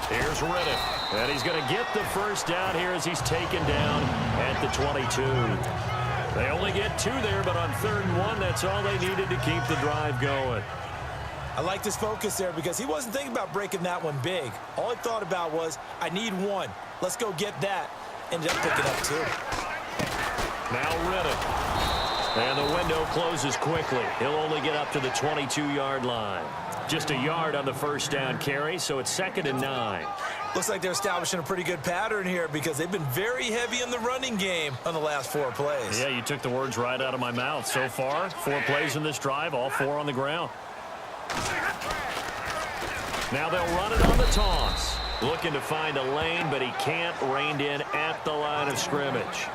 Here's Riddick, and he's going to get the first down here as he's taken down at the 22. They only get 2 there, but on 3rd and 1, that's all they needed to keep the drive going. I like his focus there because he wasn't thinking about breaking that one big. All he thought about was, I need 1. Let's go get that. Ended up picking up 2. Now Riddick. And the window closes quickly. He'll only get up to the 22-yard line. Just a yard on the first down carry, so it's 2nd and 9. Looks like they're establishing a pretty good pattern here because they've been very heavy in the running game on the last 4 plays. Yeah, you took the words right out of my mouth. So far, 4 plays in this drive, all 4 on the ground. Now they'll run it on the toss. Looking to find a lane, but he can't. Reined in at the line of scrimmage.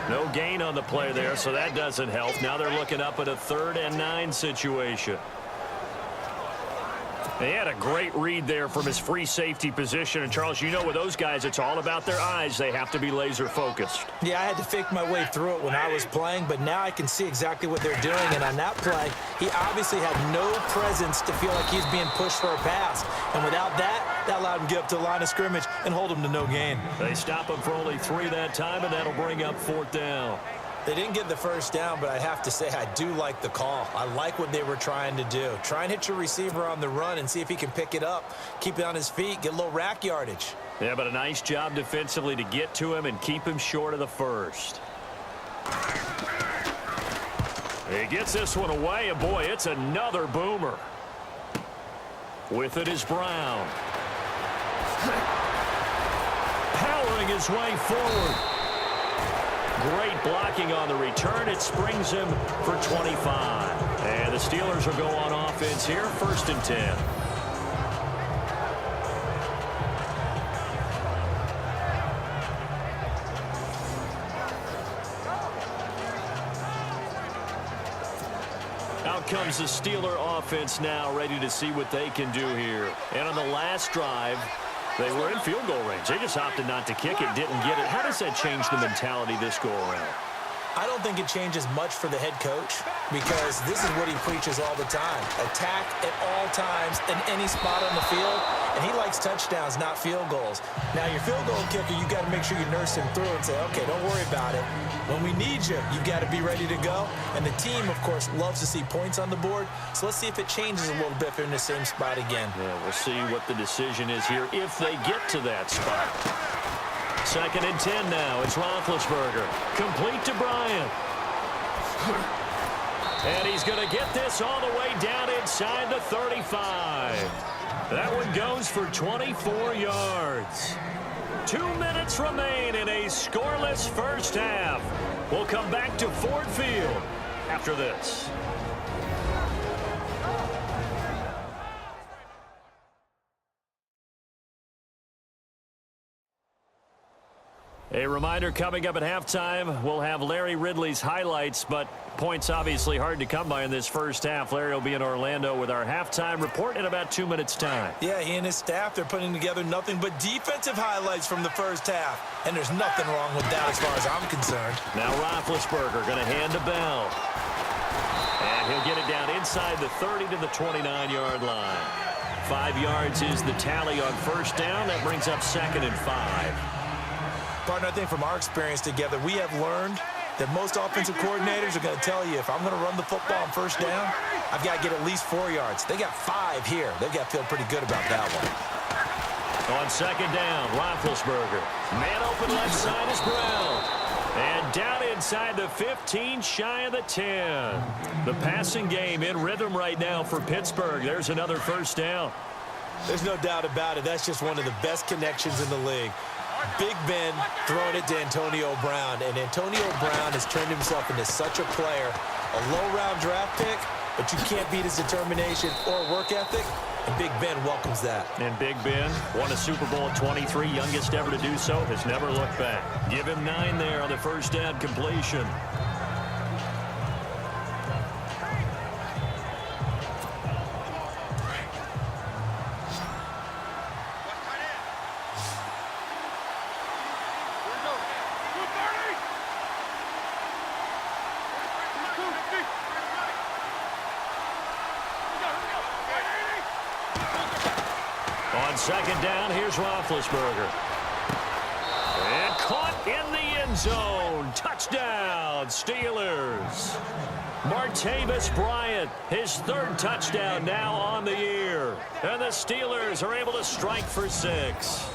No gain on the play there, so that doesn't help. Now they're looking up at a 3rd and 9 situation. They had a great read there from his free safety position. And, Charles, you know with those guys, it's all about their eyes. They have to be laser-focused. Yeah, I had to fake my way through it when I was playing, but now I can see exactly what they're doing. And on that play, he obviously had no presence to feel like he's being pushed for a pass. And without that, that allowed him to get up to the line of scrimmage and hold him to no gain. They stop him for only 3 that time, and that'll bring up 4th down. They didn't get the first down, but I have to say I do like the call. I like what they were trying to do. Try and hit your receiver on the run and see if he can pick it up, keep it on his feet, get a little rack yardage. Yeah, but a nice job defensively to get to him and keep him short of the first. He gets this one away, and boy, it's another boomer. With it is Brown. Powering his way forward. Great blocking on the return. It springs him for 25. And the Steelers will go on offense here, 1st and 10. Out comes the Steeler offense now, ready to see what they can do here. And on the last drive, they were in field goal range. They just opted not to kick it, didn't get it. How does that change the mentality this go-around? I don't think it changes much for the head coach because this is what he preaches all the time. Attack at all times in any spot on the field, and he likes touchdowns, not field goals. Now, your field goal kicker, you got to make sure you nurse him through and say, okay, don't worry about it. When we need you, you got to be ready to go. And the team, of course, loves to see points on the board. So let's see if it changes a little bit if they're in the same spot again. Yeah, we'll see what the decision is here if they get to that spot. 2nd and 10 now. It's Roethlisberger. Complete to Bryant. And he's going to get this all the way down inside the 35. That one goes for 24 yards. 2 minutes remain in a scoreless first half. We'll come back to Ford Field after this. A reminder coming up at halftime, we'll have Larry Ridley's highlights, but points obviously hard to come by in this first half. Larry will be in Orlando with our halftime report in about 2 minutes' time. Yeah, he and his staff, they're putting together nothing but defensive highlights from the first half. And there's nothing wrong with that as far as I'm concerned. Now Roethlisberger going to hand to Bell. And he'll get it down inside the 30 to the 29-yard line. 5 yards is the tally on first down. That brings up 2nd and 5. Partner, I think from our experience together, we have learned that most offensive coordinators are going to tell you, if I'm going to run the football on first down, I've got to get at least 4 yards. They got 5 here. They've got to feel pretty good about that one. On 2nd down, Roethlisberger. Man open left side is Brown. And down inside the 15, shy of the 10. The passing game in rhythm right now for Pittsburgh. There's another first down. There's no doubt about it. That's just one of the best connections in the league. Big Ben throwing it to Antonio Brown, and Antonio Brown has turned himself into such a player. A low-round draft pick, but you can't beat his determination or work ethic, and Big Ben welcomes that. And Big Ben won a Super Bowl at 23, youngest ever to do so, has never looked back. Give him 9 there on the first down completion. On second down, here's Roethlisberger. And caught in the end zone. Touchdown, Steelers. Martavis Bryant, his third touchdown now on the year. And the Steelers are able to strike for 6.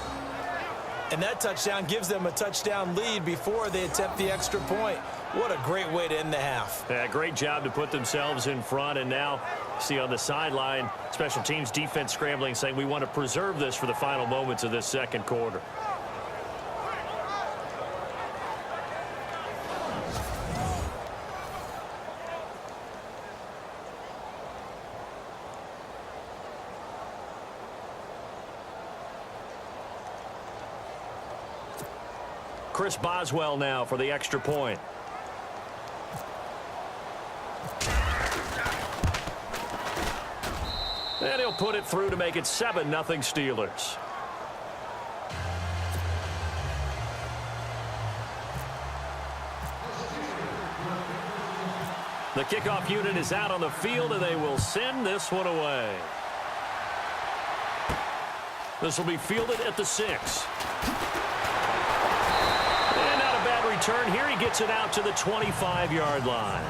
And that touchdown gives them a touchdown lead before they attempt the extra point. What a great way to end the half. Yeah, great job to put themselves in front. And now, see on the sideline, special teams defense scrambling, saying we want to preserve this for the final moments of this second quarter. Chris Boswell now for the extra point. And he'll put it through to make it 7-0 Steelers. The kickoff unit is out on the field, and they will send this one away. This will be fielded at the 6. Return here, he gets it out to the 25-yard line.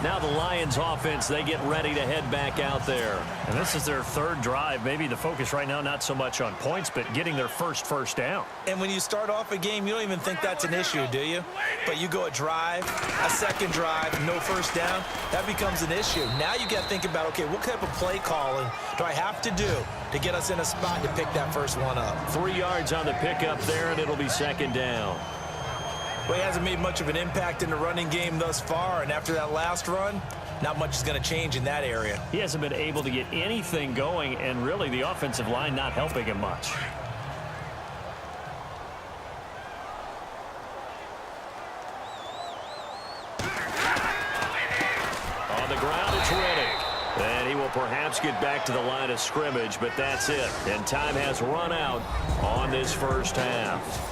Now the Lions offense, they get ready to head back out there. And this is their third drive. Maybe the focus right now not so much on points, but getting their first down. And when you start off a game, you don't even think that's an issue, do you? But you go a drive, a second drive, no first down, that becomes an issue. Now you got to think about, okay, what type of play calling do I have to do to get us in a spot to pick that first one up? 3 yards on the pickup there, and it'll be second down. Well, he hasn't made much of an impact in the running game thus far, and after that last run, not much is going to change in that area. He hasn't been able to get anything going, and really the offensive line not helping him much. On the ground, it's Riddick. And he will perhaps get back to the line of scrimmage, but that's it. And time has run out on this first half.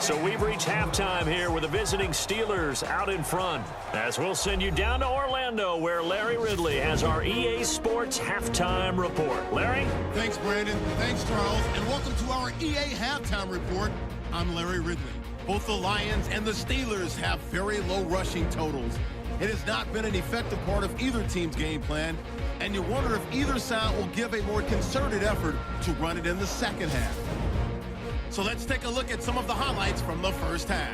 So we've reached halftime here with the visiting Steelers out in front. As we'll send you down to Orlando, where Larry Ridley has our EA Sports Halftime Report. Larry? Thanks, Brandon. Thanks, Charles. And welcome to our EA Halftime Report. I'm Larry Ridley. Both the Lions and the Steelers have very low rushing totals. It has not been an effective part of either team's game plan, and you wonder if either side will give a more concerted effort to run it in the second half. So let's take a look at some of the highlights from the first half.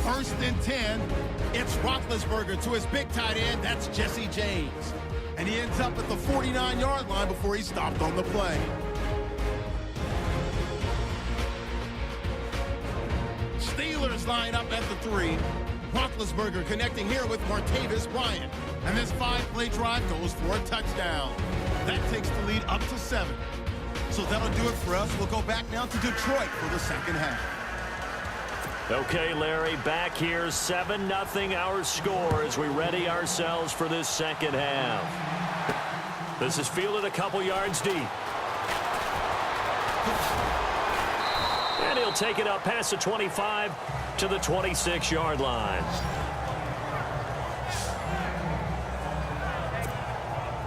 First and 10, it's Roethlisberger to his big tight end, that's Jesse James. And he ends up at the 49-yard line before he stopped on the play. Steelers line up at the 3. Roethlisberger connecting here with Martavis Bryant. And this 5-play drive goes for a touchdown. That takes the lead up to 7. So that'll do it for us. We'll go back now to Detroit for the second half. Okay, Larry, back here, 7-0 our score as we ready ourselves for this second half. This is fielded a couple yards deep. And he'll take it up past the 25 to the 26-yard line.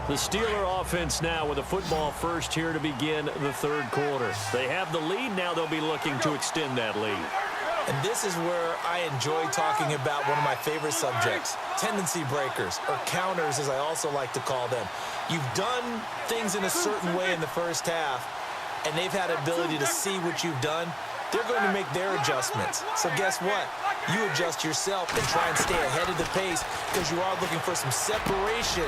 The Steeler offense now with a football first here to begin the third quarter. They have the lead. Now they'll be looking to extend that lead. And this is where I enjoy talking about one of my favorite subjects, tendency breakers, or counters as I also like to call them. You've done things in a certain way in the first half, and they've had ability to see what you've done. They're going to make their adjustments. So guess what? You adjust yourself and try and stay ahead of the pace because you are looking for some separation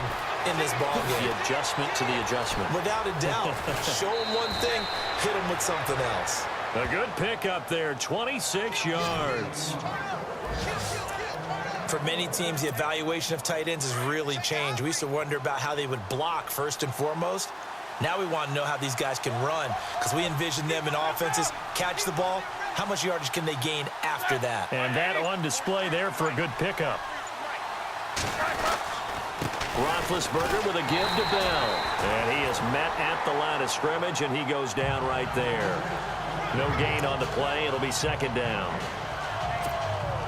in this ball game. The adjustment to the adjustment. Without a doubt. Show them one thing, hit them with something else. A good pickup there, 26 yards. For many teams, the evaluation of tight ends has really changed. We used to wonder about how they would block first and foremost. Now we want to know how these guys can run because we envision them in offenses, catch the ball. How much yardage can they gain after that? And that on display there for a good pickup. Roethlisberger with a give to Bell. And he is met at the line of scrimmage, and he goes down right there. No gain on the play. It'll be second down.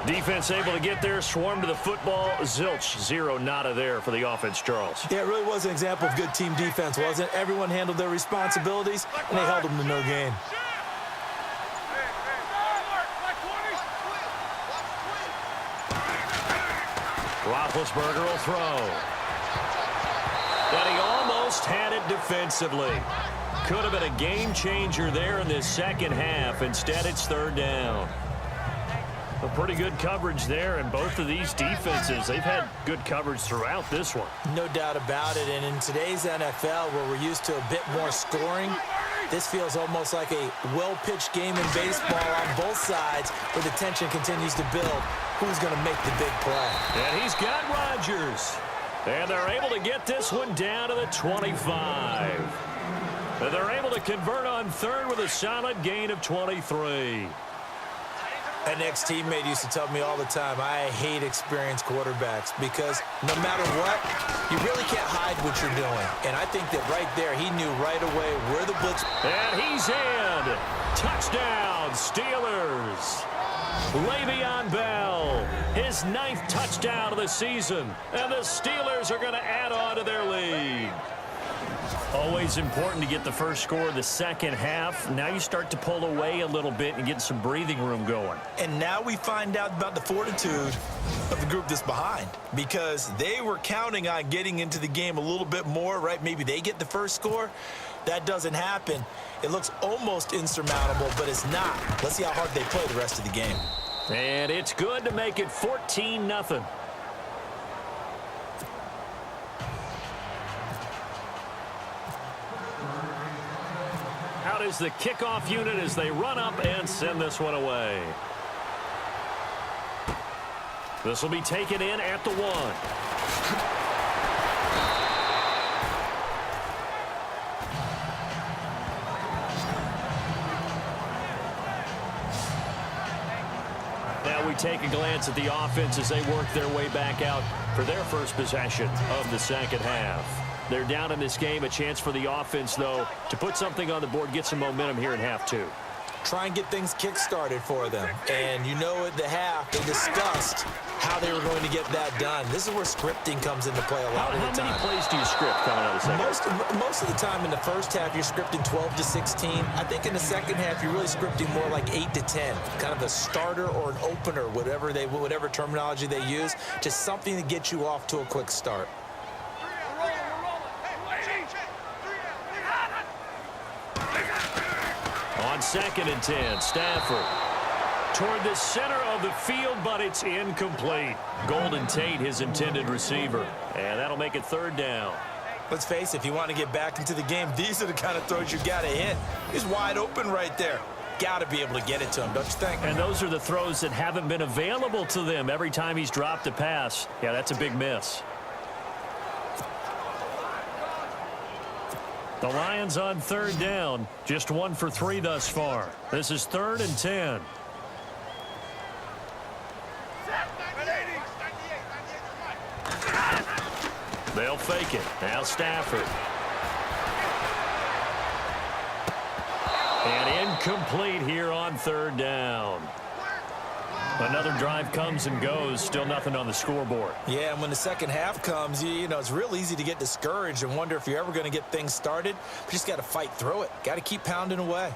Defense able to get there, swarm to the football. Zilch, zero, nada there for the offense, Charles. Yeah, it really was an example of good team defense, wasn't it? Everyone handled their responsibilities, and they held them to no gain. Roethlisberger will throw. And he almost had it defensively. Could have been a game changer there in this second half. Instead, it's third down. A pretty good coverage there, and both of these defenses, they've had good coverage throughout this one. No doubt about it, and in today's NFL, where we're used to a bit more scoring, this feels almost like a well-pitched game in baseball on both sides, where the tension continues to build. Who's going to make the big play? And he's got Rodgers. And they're able to get this one down to the 25. And they're able to convert on third with a solid gain of 23. An ex-teammate used to tell me all the time, I hate experienced quarterbacks because no matter what, you really can't hide what you're doing. And I think that right there, he knew right away where the blitz. And he's in. Touchdown, Steelers. Le'Veon Bell, his 9th touchdown of the season. And the Steelers are going to add on to their lead. Always important to get the first score of the second half. Now you start to pull away a little bit and get some breathing room going. And now we find out about the fortitude of the group that's behind, because they were counting on getting into the game a little bit more, right? Maybe they get the first score. That doesn't happen. It looks almost insurmountable, but it's not. Let's see how hard they play the rest of the game. And it's good to make it 14-0. Out is the kickoff unit as they run up and send this one away. This will be taken in at the 1. Now we take a glance at the offense as they work their way back out for their first possession of the second half. They're down in this game. A chance for the offense, though, to put something on the board, get some momentum here in half 2. Try and get things kick-started for them. And you know at the half, they discussed how they were going to get that done. This is where scripting comes into play a lot of the time. How many plays do you script coming out of the second half? Most of the time in the first half, you're scripting 12 to 16. I think in the second half, you're really scripting more like 8 to 10. Kind of a starter or an opener, whatever terminology they use. Just something to get you off to a quick start. On 2nd and 10, Stafford toward the center of the field, but it's incomplete. Golden Tate, his intended receiver. And that'll make it 3rd down. Let's face it, if you want to get back into the game, these are the kind of throws you got to hit. He's wide open right there. Got to be able to get it to him, don't you think? And those are the throws that haven't been available to them every time he's dropped a pass. Yeah, that's a big miss. The Lions on 3rd down, just 1 for 3 thus far. This is 3rd and 10. They'll fake it. Now Stafford. And incomplete here on 3rd down. Another drive comes and goes, still nothing on the scoreboard. Yeah, and when the second half comes, you know, it's real easy to get discouraged and wonder if you're ever going to get things started. You just got to fight through it. Got to keep pounding away.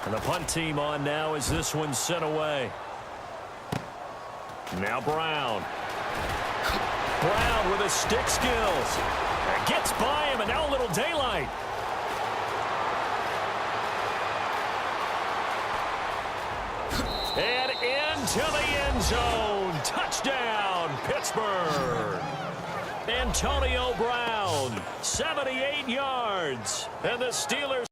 And the punt team on now as this one's sent away. Now Brown. Brown with his stick skills. Gets by him, and now a little daylight. And into the end zone. Touchdown, Pittsburgh. Antonio Brown, 78 yards. And the Steelers